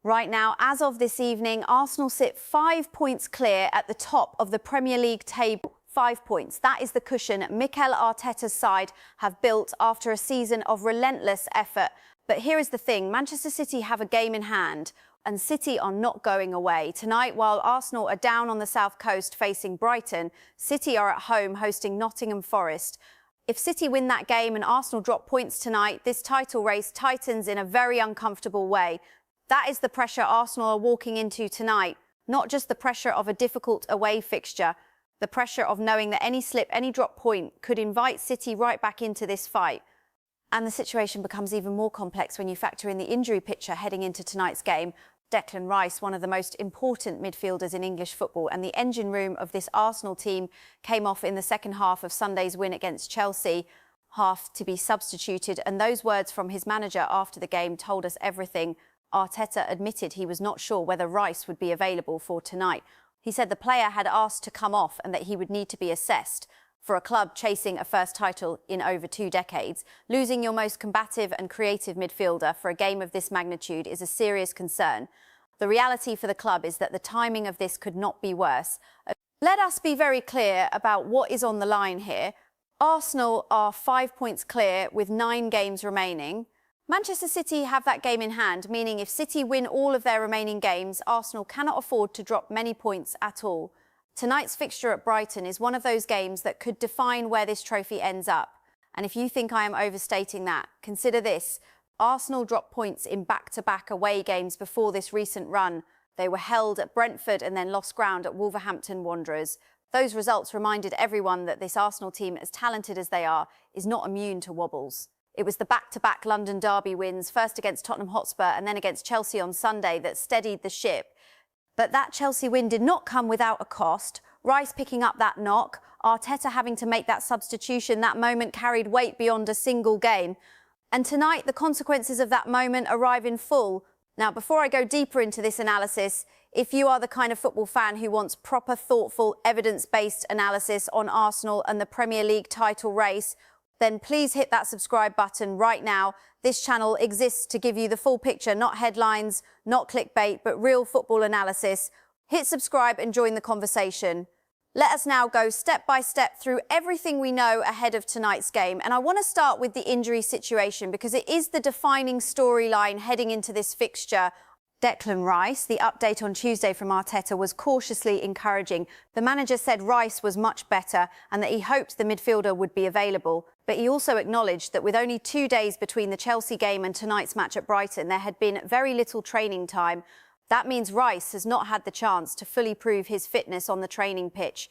Right now, as of this evening, Arsenal sit 5 points clear at the top of the Premier League table. 5 points. That is the cushion Mikel Arteta's side have built after a season of relentless effort. But here is the thing, Manchester City have a game in hand, and City are not going away. Tonight, while Arsenal are down on the south coast facing Brighton, City are at home hosting Nottingham Forest. If City win that game and Arsenal drop points tonight, this title race tightens in a very uncomfortable way. That is the pressure Arsenal are walking into tonight, not just the pressure of a difficult away fixture, the pressure of knowing that any slip, any drop point could invite City right back into this fight. And the situation becomes even more complex when you factor in the injury picture heading into tonight's game. Declan Rice, one of the most important midfielders in English football, and the engine room of this Arsenal team came off in the second half of Sunday's win against Chelsea, half to be substituted. And those words from his manager after the game told us everything. Arteta admitted he was not sure whether Rice would be available for tonight. He said the player had asked to come off and that he would need to be assessed. For a club chasing a first title in over 2 decades, losing your most combative and creative midfielder for a game of this magnitude is a serious concern. The reality for the club is that the timing of this could not be worse. Let us be very clear about what is on the line here. Arsenal are 5 points clear with 9 games remaining. Manchester City have that game in hand, meaning if City win all of their remaining games, Arsenal cannot afford to drop many points at all. Tonight's fixture at Brighton is one of those games that could define where this trophy ends up. And if you think I am overstating that, consider this. Arsenal dropped points in back-to-back away games before this recent run. They were held at Brentford and then lost ground at Wolverhampton Wanderers. Those results reminded everyone that this Arsenal team, as talented as they are, is not immune to wobbles. It was the back-to-back London derby wins, first against Tottenham Hotspur and then against Chelsea on Sunday, that steadied the ship. But that Chelsea win did not come without a cost. Rice picking up that knock, Arteta having to make that substitution, that moment carried weight beyond a single game. And tonight, the consequences of that moment arrive in full. Now, before I go deeper into this analysis, if you are the kind of football fan who wants proper, thoughtful, evidence-based analysis on Arsenal and the Premier League title race, then please hit that subscribe button right now. This channel exists to give you the full picture, not headlines, not clickbait, but real football analysis. Hit subscribe and join the conversation. Let us now go step by step through everything we know ahead of tonight's game. And I want to start with the injury situation because it is the defining storyline heading into this fixture. Declan Rice, the update on Tuesday from Arteta was cautiously encouraging. The manager said Rice was much better and that he hoped the midfielder would be available. But he also acknowledged that with only 2 days between the Chelsea game and tonight's match at Brighton, there had been very little training time. That means Rice has not had the chance to fully prove his fitness on the training pitch.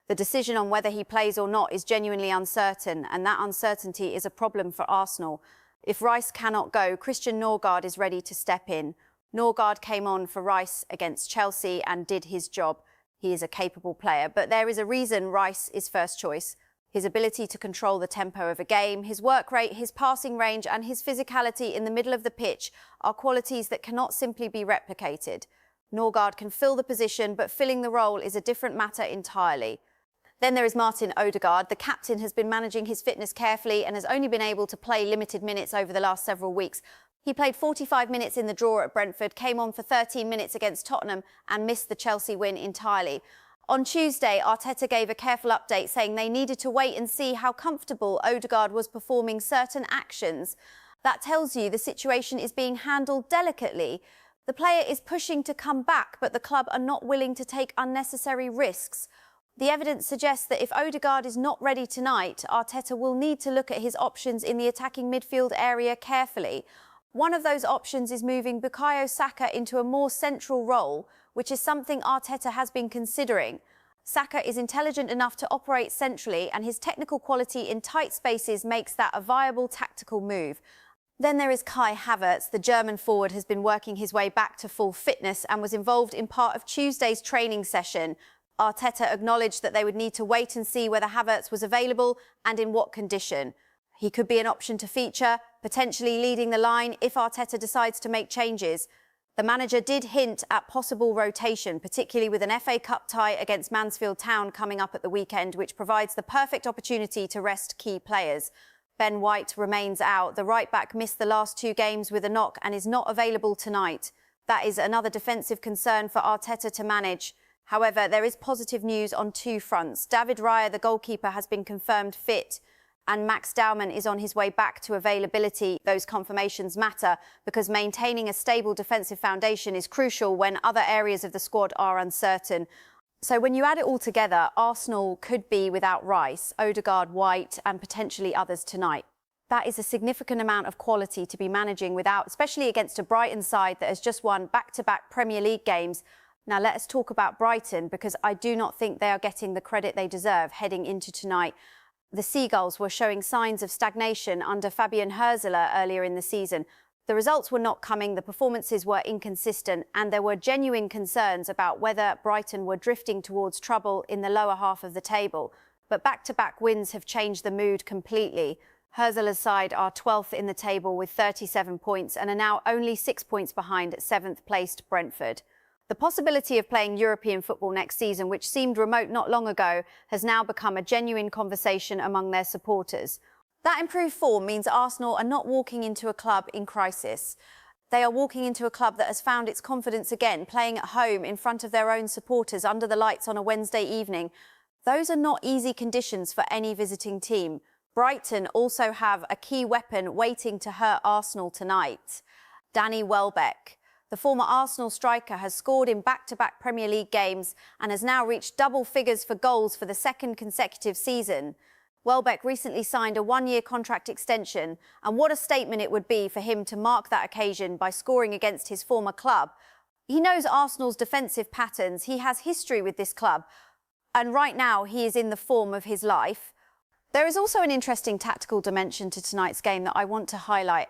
The decision on whether he plays or not is genuinely uncertain, and that uncertainty is a problem for Arsenal. If Rice cannot go, Christian Norgard is ready to step in. Norgard came on for Rice against Chelsea and did his job. He is a capable player, but there is a reason Rice is first choice. His ability to control the tempo of a game, his work rate, his passing range and his physicality in the middle of the pitch are qualities that cannot simply be replicated. Norgard can fill the position, but filling the role is a different matter entirely. Then there is Martin Odegaard. The captain has been managing his fitness carefully and has only been able to play limited minutes over the last several weeks. He played 45 minutes in the draw at Brentford, came on for 13 minutes against Tottenham and missed the Chelsea win entirely. On Tuesday, Arteta gave a careful update saying they needed to wait and see how comfortable Odegaard was performing certain actions. That tells you the situation is being handled delicately. The player is pushing to come back, but the club are not willing to take unnecessary risks. The evidence suggests that if Odegaard is not ready tonight, Arteta will need to look at his options in the attacking midfield area carefully. One of those options is moving Bukayo Saka into a more central role, which is something Arteta has been considering. Saka is intelligent enough to operate centrally, and his technical quality in tight spaces makes that a viable tactical move. Then there is Kai Havertz. The German forward has been working his way back to full fitness and was involved in part of Tuesday's training session. Arteta acknowledged that they would need to wait and see whether Havertz was available and in what condition. He could be an option to feature, potentially leading the line if Arteta decides to make changes. The manager did hint at possible rotation, particularly with an FA Cup tie against Mansfield Town coming up at the weekend, which provides the perfect opportunity to rest key players. Ben White remains out. The right-back missed the last 2 games with a knock and is not available tonight. That is another defensive concern for Arteta to manage. However, there is positive news on two fronts. David Raya, the goalkeeper, has been confirmed fit, and Max Dowman is on his way back to availability. Those confirmations matter because maintaining a stable defensive foundation is crucial when other areas of the squad are uncertain. So when you add it all together, Arsenal could be without Rice, Odegaard, White and potentially others tonight. That is a significant amount of quality to be managing without, especially against a Brighton side that has just won back-to-back Premier League games. Now let us talk about Brighton, because I do not think they are getting the credit they deserve heading into tonight. The Seagulls were showing signs of stagnation under Fabian Hürzeler earlier in the season. The results were not coming, the performances were inconsistent, and there were genuine concerns about whether Brighton were drifting towards trouble in the lower half of the table. But back-to-back wins have changed the mood completely. Hürzeler's side are 12th in the table with 37 points and are now only 6 points behind 7th-placed Brentford. The possibility of playing European football next season, which seemed remote not long ago, has now become a genuine conversation among their supporters. That improved form means Arsenal are not walking into a club in crisis. They are walking into a club that has found its confidence again, playing at home in front of their own supporters under the lights on a Wednesday evening. Those are not easy conditions for any visiting team. Brighton also have a key weapon waiting to hurt Arsenal tonight. Danny Welbeck. The former Arsenal striker has scored in back-to-back Premier League games and has now reached double figures for goals for the second consecutive season. Welbeck recently signed a one-year contract extension, and what a statement it would be for him to mark that occasion by scoring against his former club. He knows Arsenal's defensive patterns, he has history with this club, and right now he is in the form of his life. There is also an interesting tactical dimension to tonight's game that I want to highlight.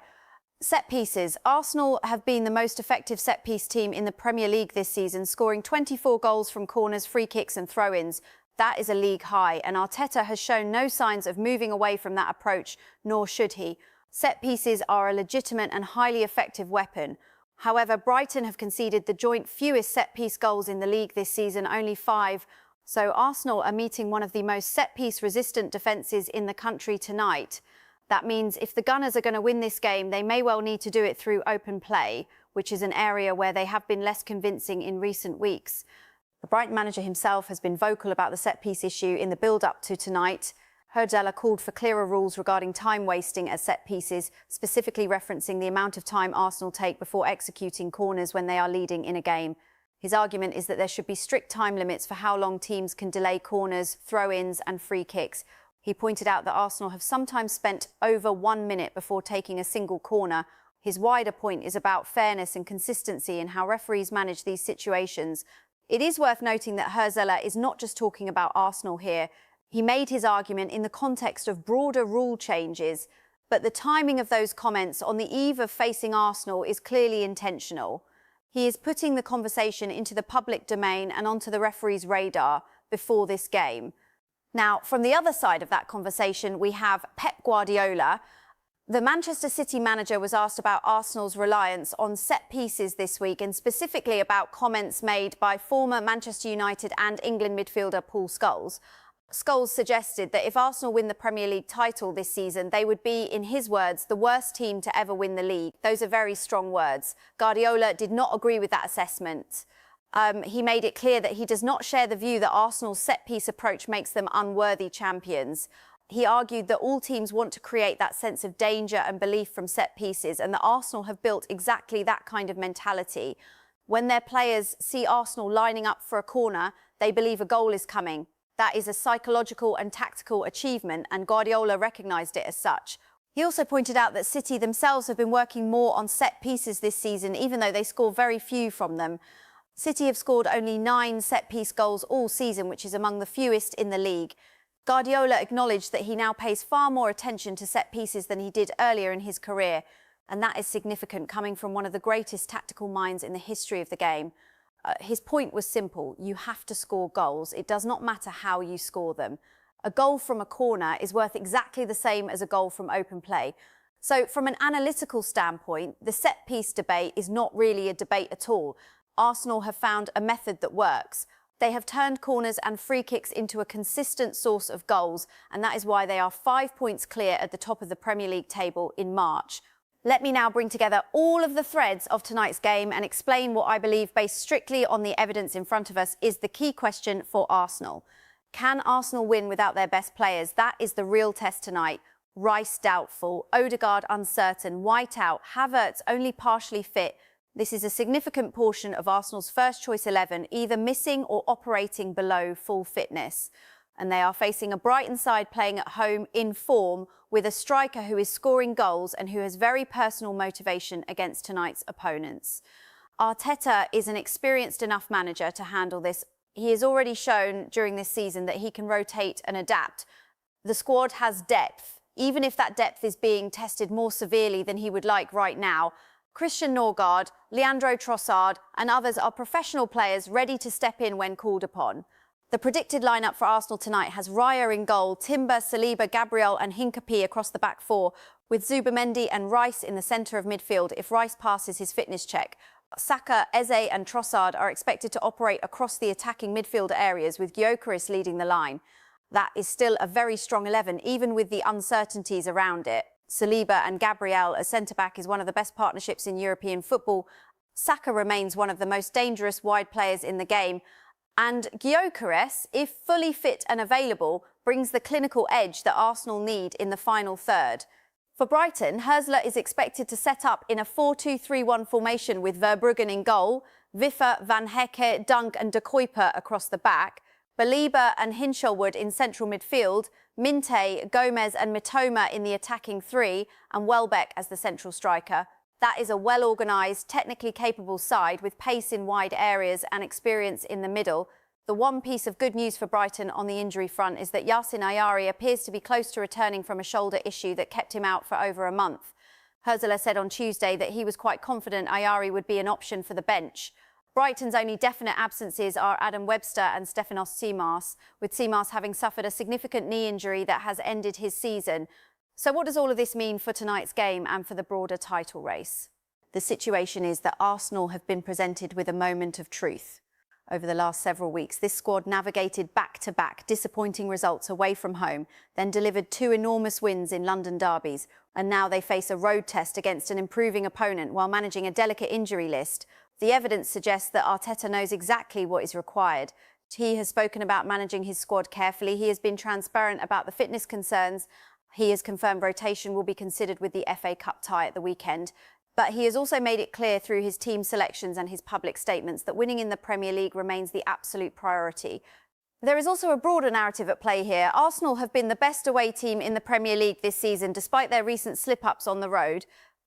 Set pieces. Arsenal have been the most effective set-piece team in the Premier League this season, scoring 24 goals from corners, free kicks and throw-ins. That is a league high, and Arteta has shown no signs of moving away from that approach, nor should he. Set pieces are a legitimate and highly effective weapon. However, Brighton have conceded the joint fewest set-piece goals in the league this season, only 5. So Arsenal are meeting one of the most set-piece resistant defences in the country tonight. That means if the Gunners are going to win this game, they may well need to do it through open play, which is an area where they have been less convincing in recent weeks. The Brighton manager himself has been vocal about the set-piece issue in the build-up to tonight. Hürzeler called for clearer rules regarding time wasting at set-pieces, specifically referencing the amount of time Arsenal take before executing corners when they are leading in a game. His argument is that there should be strict time limits for how long teams can delay corners, throw-ins and free kicks. He pointed out that Arsenal have sometimes spent over 1 minute before taking a single corner. His wider point is about fairness and consistency in how referees manage these situations. It is worth noting that Hürzeler is not just talking about Arsenal here. He made his argument in the context of broader rule changes, but the timing of those comments on the eve of facing Arsenal is clearly intentional. He is putting the conversation into the public domain and onto the referee's radar before this game. Now, from the other side of that conversation, we have Pep Guardiola. The Manchester City manager was asked about Arsenal's reliance on set pieces this week, and specifically about comments made by former Manchester United and England midfielder Paul Scholes. Scholes suggested that if Arsenal win the Premier League title this season, they would be, in his words, the worst team to ever win the league. Those are very strong words. Guardiola did not agree with that assessment. He made it clear that he does not share the view that Arsenal's set-piece approach makes them unworthy champions. He argued that all teams want to create that sense of danger and belief from set pieces, and that Arsenal have built exactly that kind of mentality. When their players see Arsenal lining up for a corner, they believe a goal is coming. That is a psychological and tactical achievement, and Guardiola recognised it as such. He also pointed out that City themselves have been working more on set pieces this season, even though they score very few from them. City have scored only 9 set-piece goals all season, which is among the fewest in the league. Guardiola acknowledged that he now pays far more attention to set pieces than he did earlier in his career, and that is significant coming from one of the greatest tactical minds in the history of the game. His point was simple: you have to score goals. It does not matter how you score them. A goal from a corner is worth exactly the same as a goal from open play. So from an analytical standpoint, the set-piece debate is not really a debate at all. Arsenal have found a method that works. They have turned corners and free kicks into a consistent source of goals, and that is why they are 5 points clear at the top of the Premier League table in March. Let me now bring together all of the threads of tonight's game and explain what I believe, based strictly on the evidence in front of us, is the key question for Arsenal. Can Arsenal win without their best players? That is the real test tonight. Rice doubtful, Odegaard uncertain, White out, Havertz only partially fit. This is a significant portion of Arsenal's first choice 11, either missing or operating below full fitness. And they are facing a Brighton side playing at home in form, with a striker who is scoring goals and who has very personal motivation against tonight's opponents. Arteta is an experienced enough manager to handle this. He has already shown during this season that he can rotate and adapt. The squad has depth, even if that depth is being tested more severely than he would like right now. Christian Norgard, Leandro Trossard and others are professional players ready to step in when called upon. The predicted lineup for Arsenal tonight has Raya in goal, Timber, Saliba, Gabriel and Hincapie across the back four, with Zubimendi and Rice in the centre of midfield if Rice passes his fitness check. Saka, Eze and Trossard are expected to operate across the attacking midfield areas, with Gyökeres leading the line. That is still a very strong 11, even with the uncertainties around it. Saliba and Gabriel as centre-back is one of the best partnerships in European football. Saka remains one of the most dangerous wide players in the game. And Gyökeres, if fully fit and available, brings the clinical edge that Arsenal need in the final third. For Brighton, Herzler is expected to set up in a 4-2-3-1 formation with Verbruggen in goal, Wiffer, Van Hecke, Dunk and De Kuyper across the back, Baliba and Hinchelwood in central midfield, Minte, Gomez and Mitoma in the attacking three, and Welbeck as the central striker. That is a well-organised, technically capable side with pace in wide areas and experience in the middle. The one piece of good news for Brighton on the injury front is that Yasin Ayari appears to be close to returning from a shoulder issue that kept him out for over a month. Herzler said on Tuesday that he was quite confident Ayari would be an option for the bench. Brighton's only definite absences are Adam Webster and Stefanos Tsimas, with Tsimas having suffered a significant knee injury that has ended his season. So what does all of this mean for tonight's game and for the broader title race? The situation is that Arsenal have been presented with a moment of truth. Over the last several weeks, this squad navigated back-to-back disappointing results away from home, then delivered 2 enormous wins in London derbies, and now they face a road test against an improving opponent while managing a delicate injury list. The evidence suggests that Arteta knows exactly what is required. He has spoken about managing his squad carefully. He has been transparent about the fitness concerns. He has confirmed rotation will be considered with the FA Cup tie at the weekend. But he has also made it clear through his team selections and his public statements that winning in the Premier League remains the absolute priority. There is also a broader narrative at play here. Arsenal have been the best away team in the Premier League this season, despite their recent slip-ups on the road.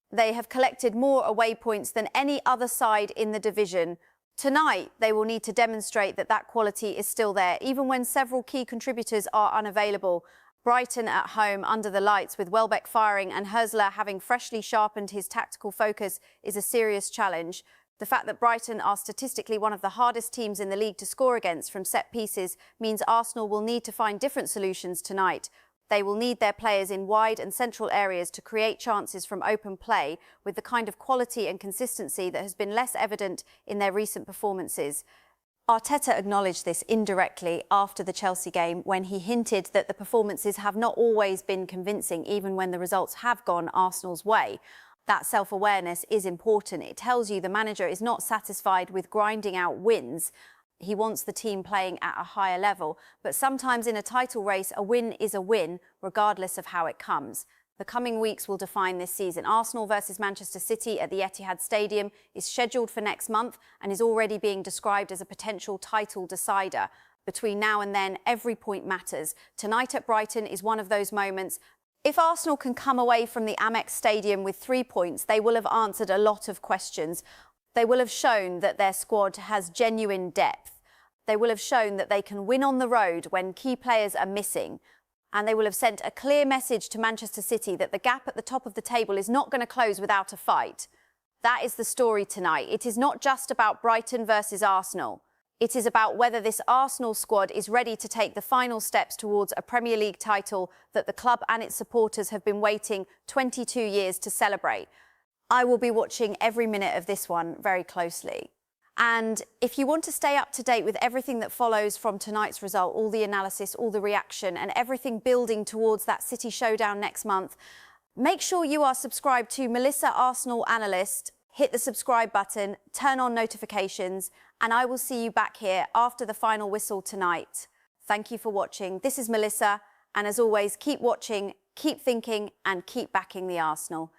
They have collected more away points than any other side in the division. Tonight, they will need to demonstrate that that quality is still there, even when several key contributors are unavailable. Brighton at home under the lights with Welbeck firing and Herzler having freshly sharpened his tactical focus is a serious challenge. The fact that Brighton are statistically one of the hardest teams in the league to score against from set pieces means Arsenal will need to find different solutions tonight. They will need their players in wide and central areas to create chances from open play with the kind of quality and consistency that has been less evident in their recent performances. Arteta acknowledged this indirectly after the Chelsea game when he hinted that the performances have not always been convincing, even when the results have gone Arsenal's way. That self-awareness is important. It tells you the manager is not satisfied with grinding out wins. He wants the team playing at a higher level. But sometimes in a title race, a win is a win, regardless of how it comes. The coming weeks will define this season. Arsenal versus Manchester City at the Etihad Stadium is scheduled for next month and is already being described as a potential title decider. Between now and then, every point matters. Tonight at Brighton is one of those moments. If Arsenal can come away from the AMEX Stadium with 3 points, they will have answered a lot of questions. They will have shown that their squad has genuine depth. They will have shown that they can win on the road when key players are missing. And they will have sent a clear message to Manchester City that the gap at the top of the table is not going to close without a fight. That is the story tonight. It is not just about Brighton versus Arsenal. It is about whether this Arsenal squad is ready to take the final steps towards a Premier League title that the club and its supporters have been waiting 22 years to celebrate. I will be watching every minute of this one very closely. And if you want to stay up to date with everything that follows from tonight's result, all the analysis, all the reaction and everything building towards that City showdown next month, Make sure you are subscribed to Melissa Arsenal Analyst. Hit the subscribe button, turn on notifications, and I will see you back here after the final whistle tonight. Thank you for watching. This is Melissa, and as always, keep watching, keep thinking, and keep backing the Arsenal.